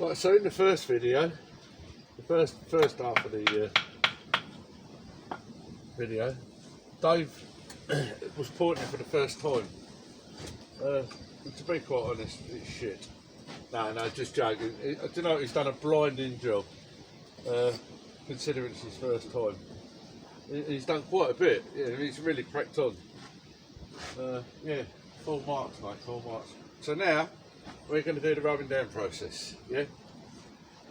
Right, so in the first video, the first half of the video, Dave was pointing for the first time. To be quite honest, it's shit. No, just joking. I do know he's done a blinding job, considering it's his first time. He's done quite a bit. Yeah, he's really cracked on. Yeah, full marks, mate, full marks. So now we're going to do the rubbing down process. Yeah.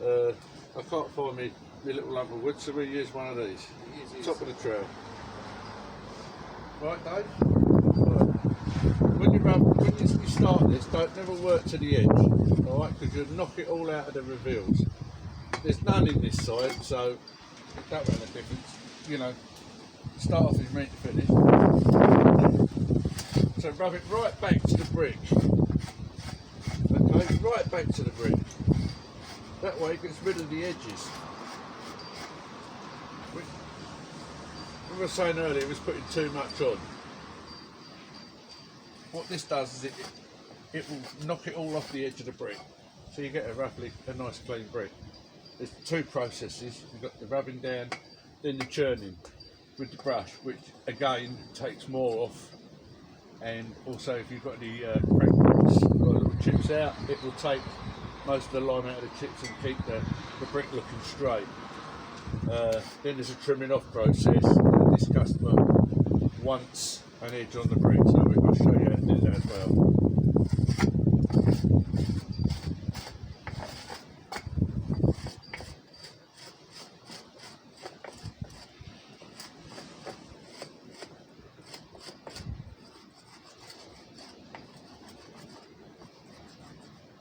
I can't find my little lump of wood, so we use one of these. Top of the trail. Right, Dave? Right. When you start this, don't never work to the edge, alright, because you'll knock it all out of the reveals. There's none in this side, so it don't make a difference. You know, start off is meant to finish. So rub it right back to the brick. Okay, right back to the brick. That way it gets rid of the edges. We were saying earlier it was putting too much on. What this does is it will knock it all off the edge of the brick, so you get a nice clean brick. There's two processes. You've got the rubbing down, then the churning with the brush, which again takes more off. And also, if you've got any cracked bricks, got little chips out, it will take most of the lime out of the chips and keep the brick looking straight. Then there's a trimming off process. This customer wants an edge on the brick, so I'll show you how to do that as well.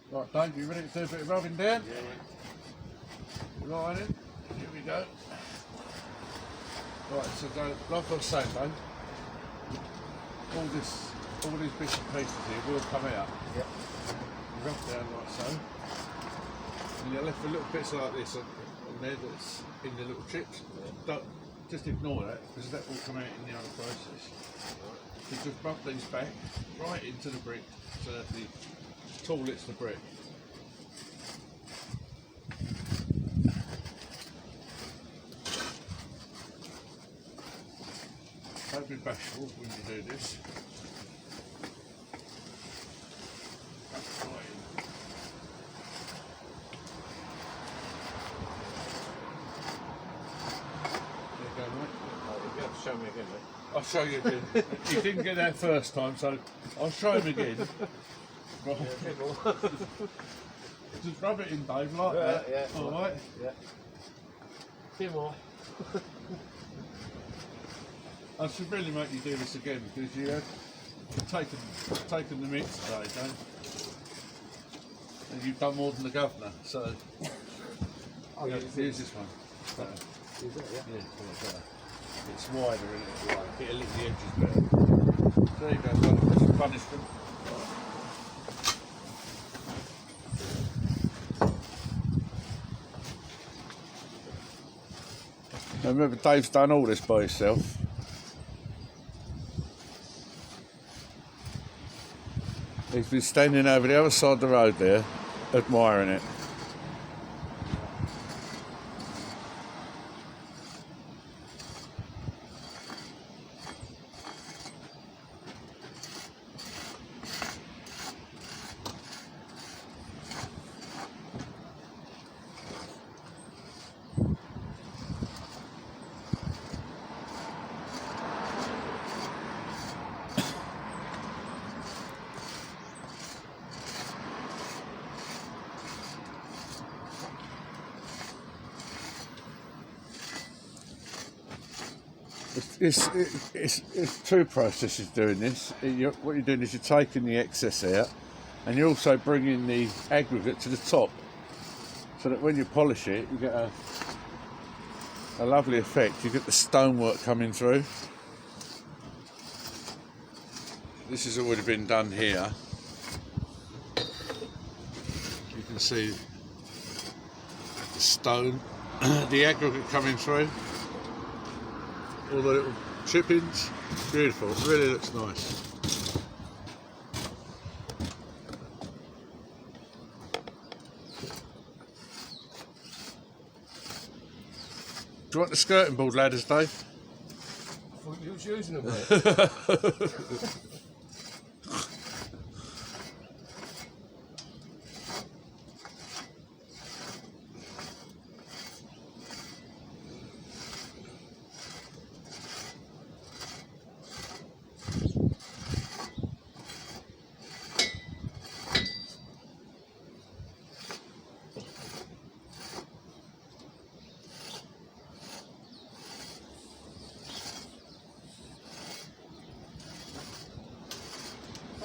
Right, Dave, you ready to do a bit of rubbing down? Yeah. Line in. Here we go. Right, so like I was saying, Dave, all these bits and pieces here will come out. Yep. Rub down like so. And you're left with little bits like this on there that's in the little chips. Don't just ignore that, because that will come out in the other process. So just rub these back right into the brick so that the tool hits the brick. Don't be bashful when you do this. Show me again, mate. I'll show you again. You didn't get that first time, so I'll show him again. Right. Yeah, just rub it in, Dave, like that. Yeah. All right. Yeah. A few more. I should really make you do this again, because you've taken the mix today, don't you? And you've done more than the governor, so I'll use this one. Is it? Yeah. Yeah, it's wider, isn't it? Right. It'll lick the edges better. There you go, Dave. That's your punishment. Now remember, Dave's done all this by himself. He's been standing over the other side of the road there, admiring it. It's two processes doing this. What you're doing is you're taking the excess out, and you're also bringing the aggregate to the top, so that when you polish it, you get a lovely effect. You get the stonework coming through. This has already been done here. You can see the stone, the aggregate coming through. All the little chippings, beautiful, it really looks nice. Do you want the skirting board ladders, Dave? I thought you was using them, mate.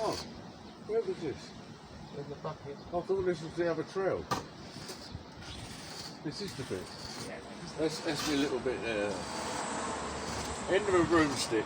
Oh, where was this? In the bucket. I thought this was the other trail. This is the bit. Yeah, That's me a little bit there. End of a broomstick.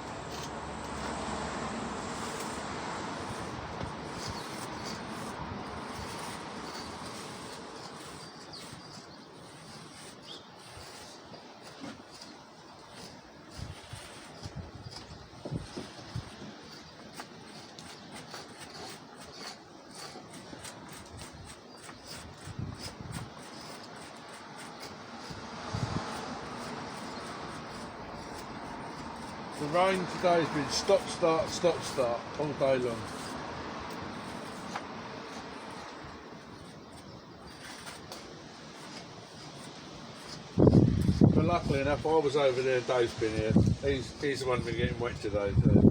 The rain today has been stop, start all day long. But luckily enough, I was over there, Dave's been here. He's the one been getting wet today. So.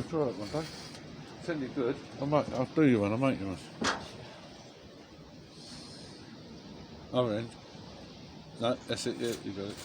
I'll try that one day. Send it good. I'll do you one. I'll make you one. Other end. No, that's it. Yeah, you got it.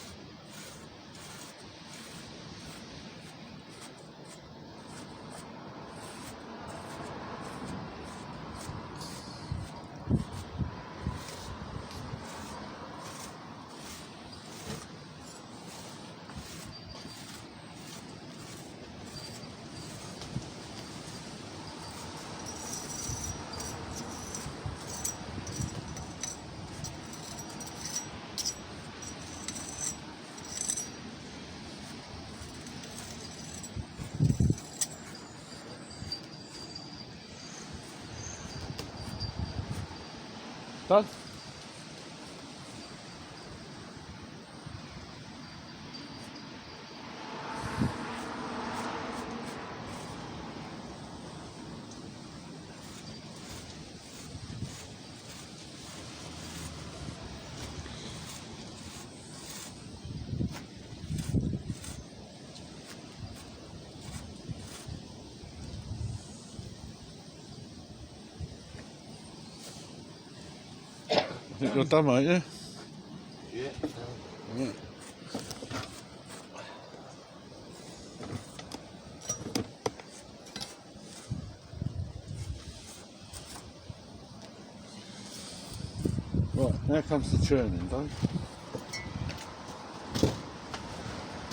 Done? I think you're done, mate, yeah? Yeah. Yeah. Right, now comes the churning, Dave.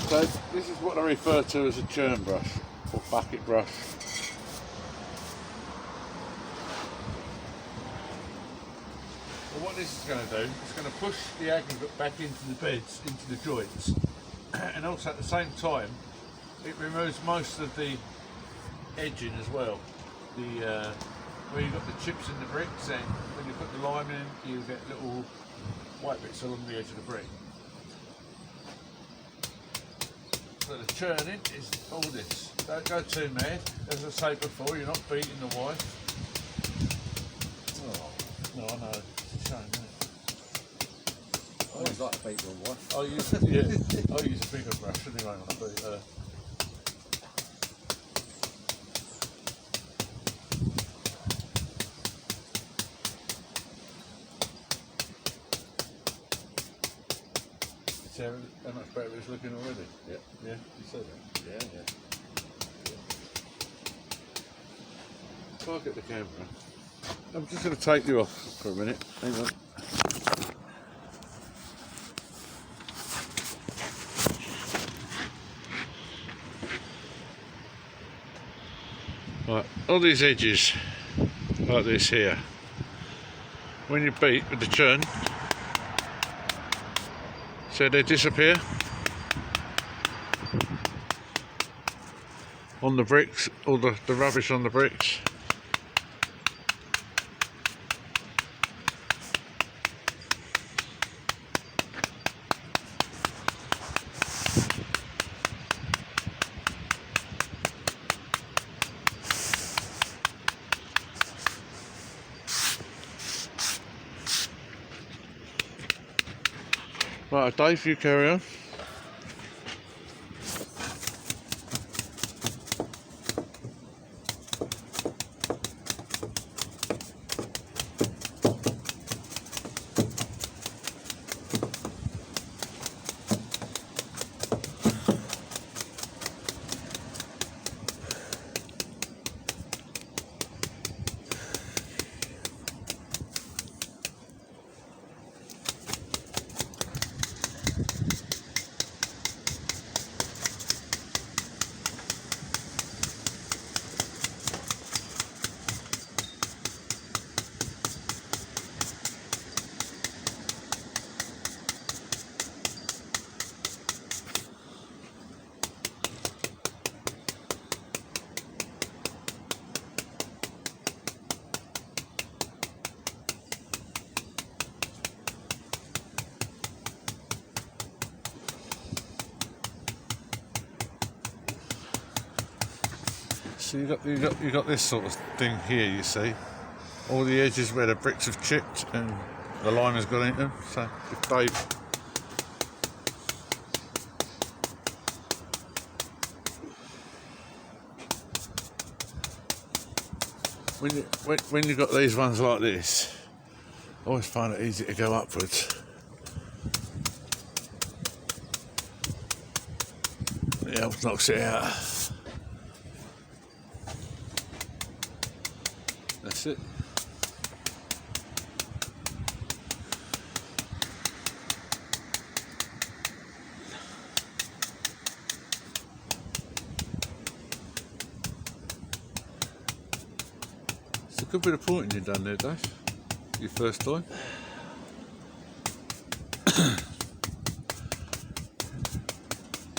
So this is what I refer to as a churn brush, or bucket brush. Well, what this is going to do, it's going to push the aggregate back into the beds, into the joints, and also at the same time, it removes most of the edging as well. Where you've got the chips in the bricks, and when you put the lime in, you get little white bits along the edge of the brick. So the churning is all this. Don't go too mad. As I say before, you're not beating the wife. Oh, no, I know. It's a shame, isn't it? I always like to beat your wife. I'll use a bigger brush anyway on the beat her. See how much better it's looking already? Yeah. Yeah, you said that? Yeah, yeah. If I get the camera, I'm just going to take you off for a minute. Hang on. Right, all these edges, like this here, when you beat with the churn, so they disappear on the bricks, all the rubbish on the bricks. Right, Dave, you carry on. So you got this sort of thing here. You see, all the edges where the bricks have chipped and the lime has gone into them. So if Dave, when you've got these ones like this, I always find it easy to go upwards. It helps knocks it out. That's it. It's a good bit of pointing you've done there, Dave. Your first time.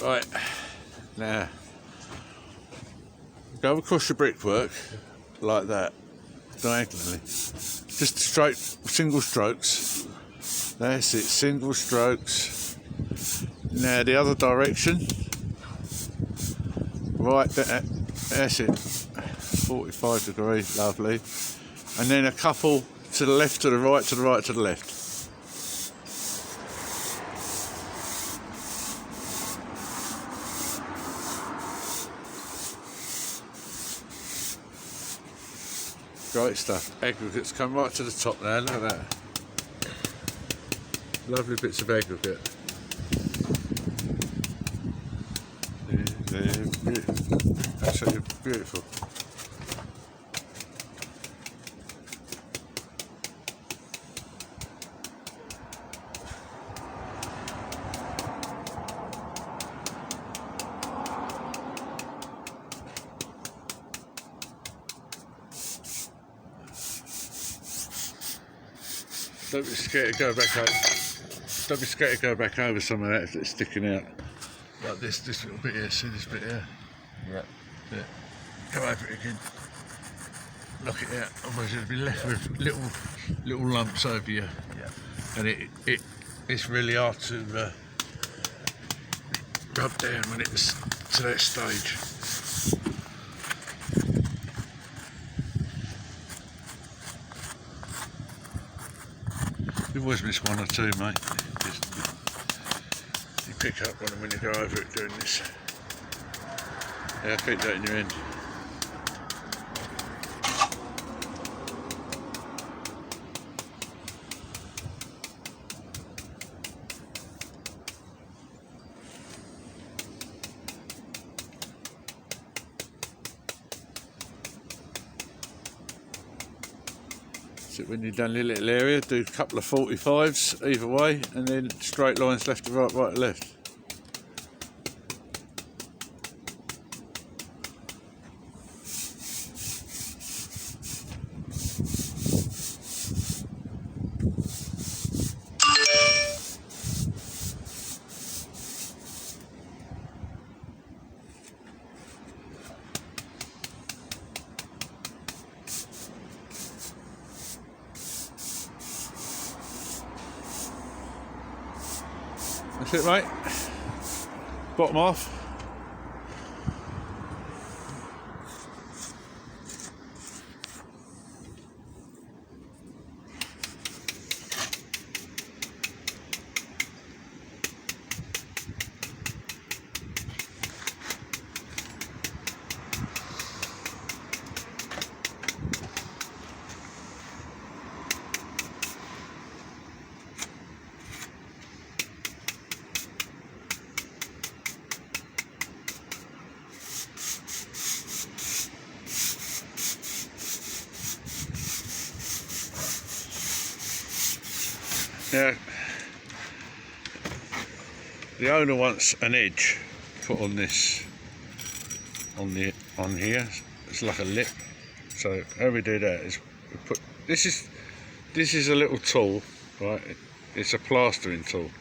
Right, now go across your brickwork like that, diagonally. Just straight, single strokes. That's it, single strokes. Now the other direction. Right, that's it. 45 degrees, lovely. And then a couple to the left, to the right, to the right, to the left. Great stuff. Aggregates come right to the top now, look at that. Lovely bits of aggregate. They're beautiful. Absolutely beautiful. Don't be scared to go back over. Don't be scared to go back over some of that if it's sticking out. Like this little bit here, see this bit here? Yeah. Yeah. Go over it again. Knock it out, otherwise you'll be left with little lumps over you. Yeah. And it's really hard to rub down when it's to that stage. You always miss one or two, mate. You pick up on them when you go over it doing this. Yeah, keep that in your end. So when you've done your little area, do a couple of 45s either way, and then straight lines left to right, right to left. That's it, mate. Bottom off. Now, the owner wants an edge put on this, on here. It's like a lip. So how we do that is we put this is a little tool, right? It's a plastering tool.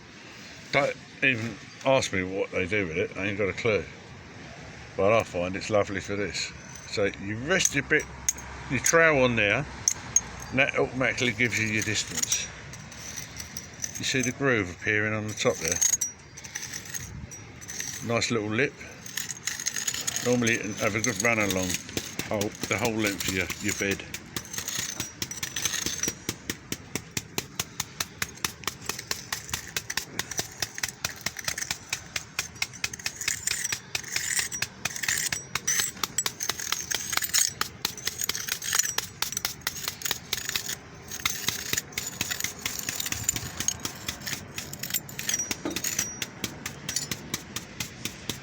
Don't even ask me what they do with it. I ain't got a clue. But I find it's lovely for this. So you rest your trowel on there, and that automatically gives you your distance. You see the groove appearing on the top there? Nice little lip. Normally have a good run along the whole length of your bed.